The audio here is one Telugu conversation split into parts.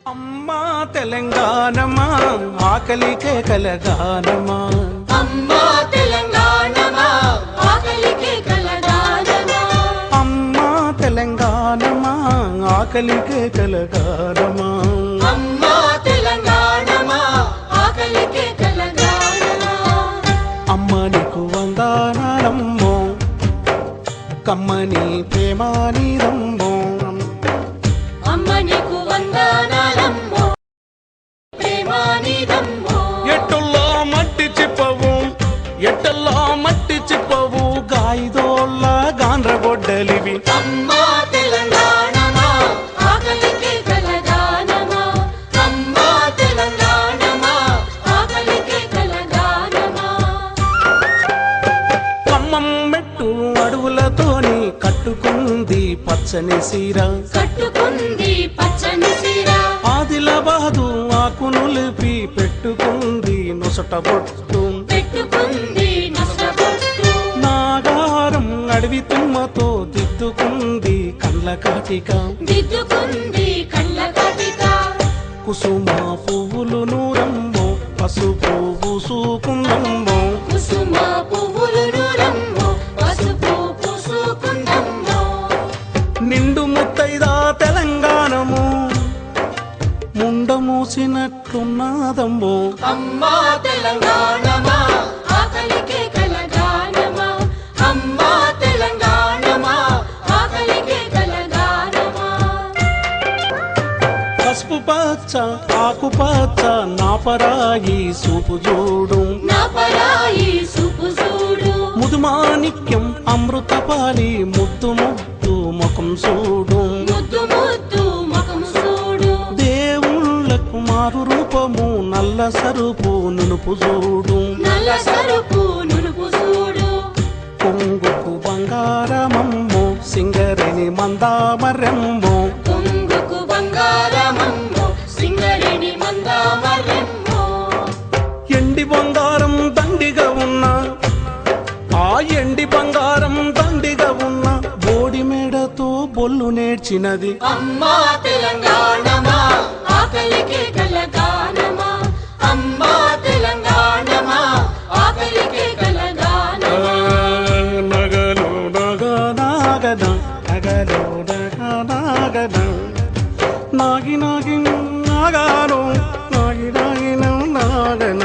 అమ్మా తెలంగాణమా ఆకలికే కలగానమా, అమ్మా తెలంగాణమా ఆకలికే కలగానమా, అమ్మా తెలంగాణమా ఆకలికే కలగానమా, అమ్మా తెలంగాణమా ఆకలికే కలగానమా. అమ్మ నీకు వందనాలమ్మో, కమ్మని ప్రేమ నీదమ్మో, అమ్మ నీకు వందనాలమ్మో, ప్రేమ నీదమ్మో. ఎట్టుల్లో మట్టి చిప్పవు, ఎట్టల్లో మట్టి చిప్పవు, గాయిదోళ్ళ గాండ్రగొడ్డలివి. అమ్మా తెలంగాణమా ఆకలికే కలగానమా, అమ్మా తెలంగాణమా ఆకలికే కలగానమా. ఖమ్మం మెట్టు అడవులతోని కట్టుకుంది పచ్చని సీర, కట్టుకుంది పచ్చని సీర, ఆదిలాబాదు ఆకునులిపి పెట్టుకుంది నొసట బొట్టు, పెట్టుకుంది నష్టపొట్టు. నాగారం అడవి తుమ్మతో దిద్దుకుంది కళ్ళ కాటిక, దిద్దుకుంది కళ్ళ కటిక, కుసుమ పువ్వులు నూరమ్మో, పసుపు పూసుకుందమ్మో, కుసుమ పువ్వులు నూరమ్మో, పసుపు పూసుకుందమ్మో. నిండు ముత్తైదా తెలంగాణము ముండ మూసినట్లున్నదమ్మో. అమ్మా తెలంగాణమా ఆకలికే కలగానమా, అమ్మా తెలంగాణమా ఆకలికే కలగానమా. పసుపు పచ్చ ఆకుపచ్చ నా పరాయి సూపు చూడు, నా పరాయి సూపు చూడు, ముదుమాణిక్యం అమృతపాలి ముద్దు ముద్దు ముఖం చూడు, ముద్దు ముద్దు ముఖం చూడు, దేవుళ్ళకు మారు రూపము నల్ల సరుపు నునుపు చూడు, నల్ల సరుపు నునుపు చూడు. కొంగుకు బంగారమమ్మో, సింగరేణి మందామరెమ్మో, కొంగుకు బంగారమమ్మో, సింగరేణి మందామరెమ్మో. ఎండి బంగారం దండిగా ఉన్న, ఆ ఎండి బంగారం దండిగా ఉన్న బోడి మేడతో బొల్లు నేర్చినది. అమ్మా తెలంగాణమా ఆకలికే కలగానమా, అమ్మా తెలంగాణమా ఆకలికే కలగానమా. నగలు నగనాగన, నగలు నగనాగన, నాగి నాగి నాగాను, నాగి నాగిన నాగన.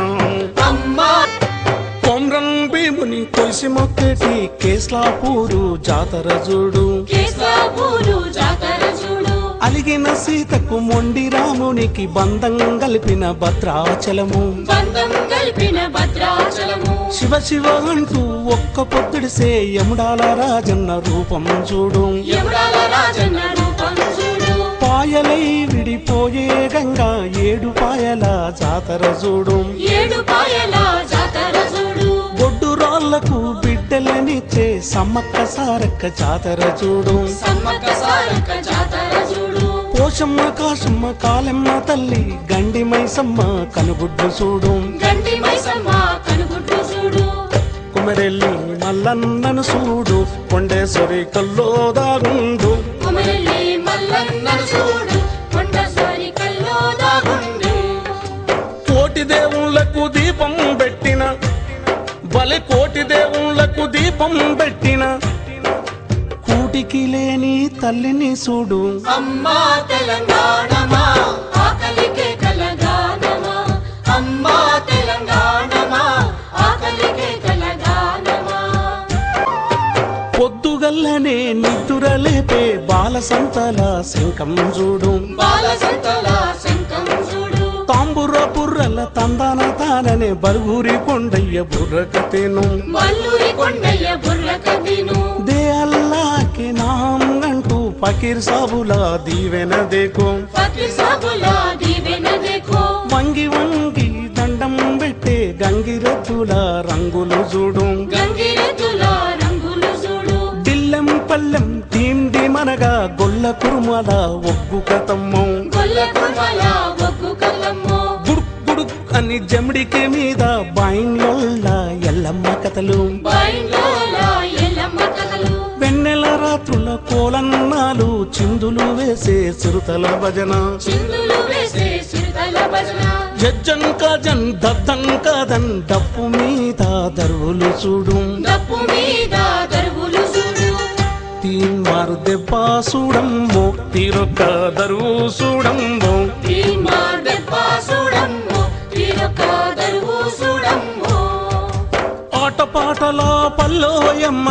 అమ్మా కొమ్రం భీముని కొలిసి మొక్కేటి కేస్లాపూరు జాతర చూడు, కేశవపూరు జాతర చూడు, అలిగిన సీతకు మొండి రామునికి బంధం కలిపిన భద్రాచలము, బంధం కలిపిన భద్రాచలము, శివ శివ అంటూ ఒక్క పొద్దుడిసే యముడాల రాజన్న రూపం చూడు, యముడాల రాజన్న రూపం చూడు, పాయలై విడిపోయే గంగా ఏడు పాయల జాతర చూడు, ఏడు పాయల జాతర చూడు, బొడ్డు రాళ్లకు బిడ్డలనిచ్చే సమ్మక్క సారక్క జాతర చూడు, సమ్మక్క సారక్క జాతర చూడు, పోషమ్మ కాశమ్మ కాలమ్మ తల్లి గండి మైసమ్మ కనుగుడ్డు చూడు, గండి మైసమ్మ కనుగుడ్డు చూడు, కుమరెల్లి మల్లన్నను చూడు, కొండేశ్వరి కల్లో దాగుండు, కుమరెల్లి మల్లన్నను చూడు, కొండేశ్వరి కల్లో దాగుండు. కోటి దేవుళ్లకు దీపం పెట్టిన, బలి కోటి దేవుళ్లకు దీపం పెట్టిన కూటికి లేని తల్లిని చూడు, అమ్మా తెలంగాణమా ఆకలికే కలగానమా, అమ్మా తెలంగాణమా ఆకలికే కలగానమా. పొద్దుగల్లనే నిద్దురలేపే బాల సంతల శంఖం చూడు, బాలసంతల శంఖం చూడు, తాంబుర బుర్రల తందాన తాననే బరుగురి కొండయ్య బుర్రకతేను, మల్లూరి కొండయ్య బుర్రకథిను, దే అల్లాకే నాం అంటూ ఫకీర్ సాబులా దీవెన దేకో, ఫకీర్ సాబులా దీవెన దేకో, వంగి వంగి దండం పెట్టే గంగిరెద్దుల రంగులు చూడు, గంగిరెద్దుల రంగులు చూడు, దిల్లెం పల్లెం టీం మనగా గొల్ల కురుమల ఒగ్గు కతమ్మో, గొల్ల కుర్మల ఒగ్గు కల్లమ్మో, గుడుక్ గుడుక్ అని జమిడికి మీద బాయిన్లోళ్ళ ఎల్లమ్మ కథలు, బాయిలోల ఎల్లమ్మ కథలు, వెన్నెల రాత్రి రాత్రుల కోలన్నాలు చిందులు వేసే చిరుతల భజన చిందులు వేసే చిరుతల భజన జజ్జంక జన్ దద్దంక దన్ డప్పు మీద దరువులు చూడు డప్పు మీద దరువులు చూడు తీన్మారు దెబ్బ చూడమ్మో తీరొక్క దరువు చూడమ్మో తీన్మార్ దెబ్బ చూడమ్మో తీరొక్క దరువు చూడమ్మో ఆటపాటల పల్లోయమ్మ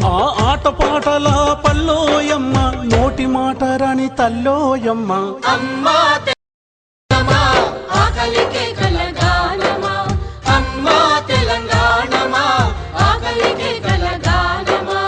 ఆ ఆటపాటల పల్లోయమ్మ నోటి మాట రాని తల్లోయమ్మ అమ్మా తెలంగాణమా ఆకలికే కలగానమా అమ్మా తెలంగాణమా ఆకలికే కలగానమా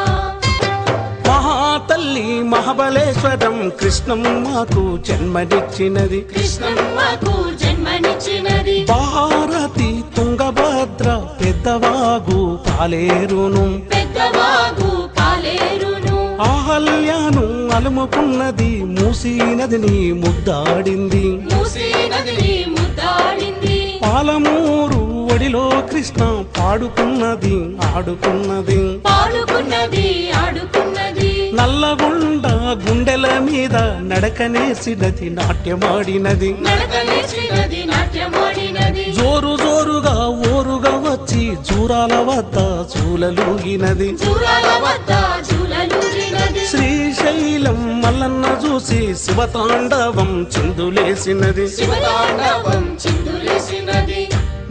మహాతల్లి మహాబలేశ్వరం కృష్ణమ్మకు జన్మనిచ్చినది కృష్ణమ్మకు జన్మనిచ్చినది భారతి తుంగభద్ర పెద్దవాగు పాలేరును పెద్దవాగు పాలేరును ఆహల్యాను అలుముకున్నది మూసీ నదిని ముద్దాడింది మూసీ నదిని ముద్దాడింది పాలమూరు ఒడిలో కృష్ణ పాడుకున్నది ఆడుకున్నది పాడుకున్నది ఆడుకున్నది నల్లగొండ గుండెల మీద నడకనేసినది నాట్యమాడినది నడకలేసినది నాట్యమాడినది జోరు జోరుగా ఓరుగా వచ్చి జూరాల వద్ద చూలలూగినది చూరాల వద్ద చూలలూగినది శ్రీశైలం మల్లన్న చూసి శివతాండవం చిందులేసినది శివతాండవం చిందులేసినది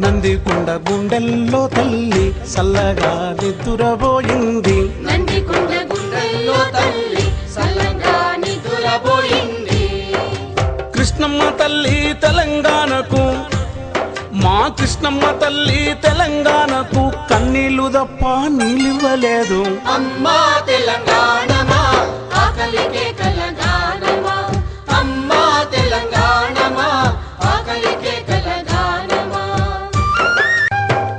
నందికొండ గుండెల్లో తల్లి సల్లగా నిద్దురబోయింది నందికొండ గుండెల్లో తల్లి సల్లంగా నిదురబోయింది కృష్ణమ్మ తల్లి తెలంగాణకు మా కృష్ణమ్మ తల్లి తెలంగాణకు కన్నీళ్లు తప్ప నీళ్ళివ్వలేదు అమ్మా తెలంగాణమా ఆకలికే కలగానమా అమ్మా తెలంగాణమా ఆకలికే కలగానమా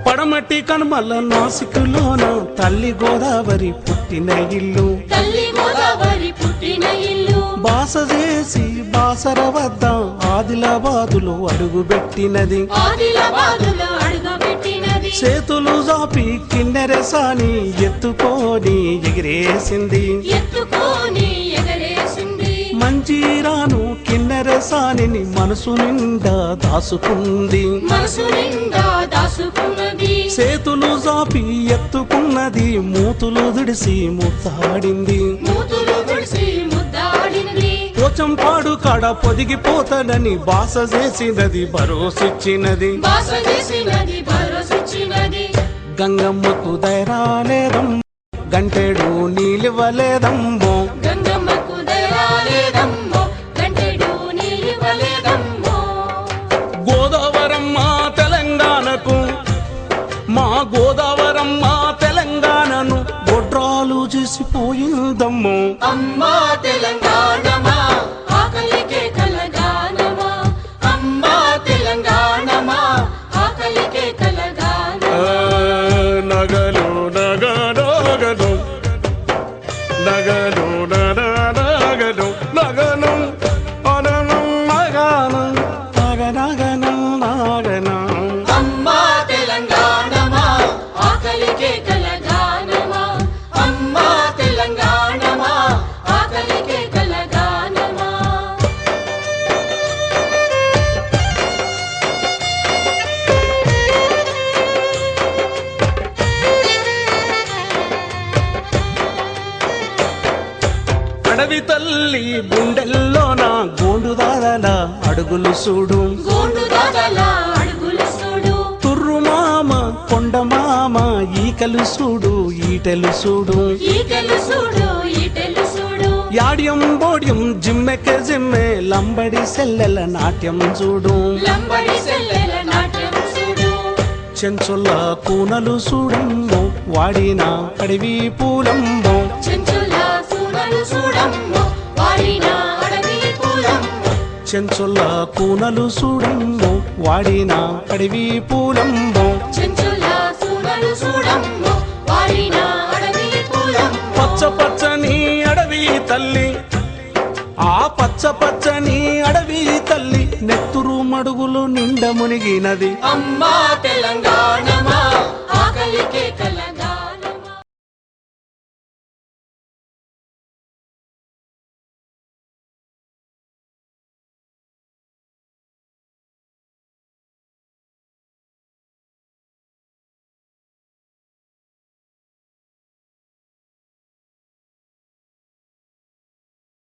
పడమటి కనుమల నాసికులోన తల్లి గోదావరి పుట్టిన ఇల్లు తల్లి గోదావరి పుట్టిన ఇల్లు బాస చేసి బాసర వద్ద ఆదిలాబాదులో అడుగుపెట్టినది ఆదిలాబాదులో అడుగుపెట్టినది చేతులు జాపి కిన్నెరసాని ఎత్తుకొని ఎగిరేసింది ఎత్తుకొని ఎగరేసింది మంజీరాను కిన్నెరసాని మనసు నిండా దాసుకుంది మనసు నిండా దాసుకున్నది చేతులు జాపి ఎత్తుకున్నది మూతులు దిడిసి ముద్దాడింది మూతులు తుడిసి ముద్దాడినది పోచంపాడు కాడ పొదిగిపోతాడని బాస చేసినది భరోసిచ్చినది బాస చేసినది భరోసిచ్చినది గంగమ్మకు దైరాలేదం గంటెడు నీలివ్వలేదమ్మో గంగమ్మకు దయరాలేదమ్మో గంటెడు నీలివ్వలేదమ్మో గోదావరమ్మ తెలంగాణకు మా గోదావరమ్మ తెలంగాణను గొడ్రాలు చేసిపోయిందమ్మో అమ్మా తెలంగాణమా ఆకలికే కలగానమా అమ్మా తెలంగాణమా ఆకలికే కలగానమా నగలు నగనగలు నగలు నగలు నగను అననం నగనం నగనగనం నగనం అమ్మా తెలంగాణమా ఆకలికే కలగానమా అమ్మా తెలంగాణమా ఆకలికే కలగానమా అడవి తల్లి గుండెల్లోన గోండుదారల అడుగులు చూడు గోండు దాదల అడుగులు చూడు తుర్రు మామ కొండ మామ ఈకలు చూడు ఈటెలు చూడు ఈటెలు చూడు ఈటెలు చూడు యాడ్యం బోడ్యం జిమ్మెకే జిమ్మె లంబడి సెల్లెల నాట్యం చూడు లంబడి సెల్లెల నాట్యం చూడు చెంచుల కూనలు చూడమ్మో వాడిన అడవి పూలమ్మో చెంచుల కూనలు చూడమ్మో వాడిన అడవి పూలమ్మో చెంచుల కూనలు చూడమ్మో వాడిన అడవి పూలమ్మో చెంచుల కూనలు చూడమ్మో వాడిన అడవి పూలమ్మో పచ్చ పచ్చని అడవి తల్లి ఆ పచ్చ పచ్చని అడవి తల్లి నెత్తురు మడుగులు నిండ మునిగినది అమ్మా తెలంగాణమా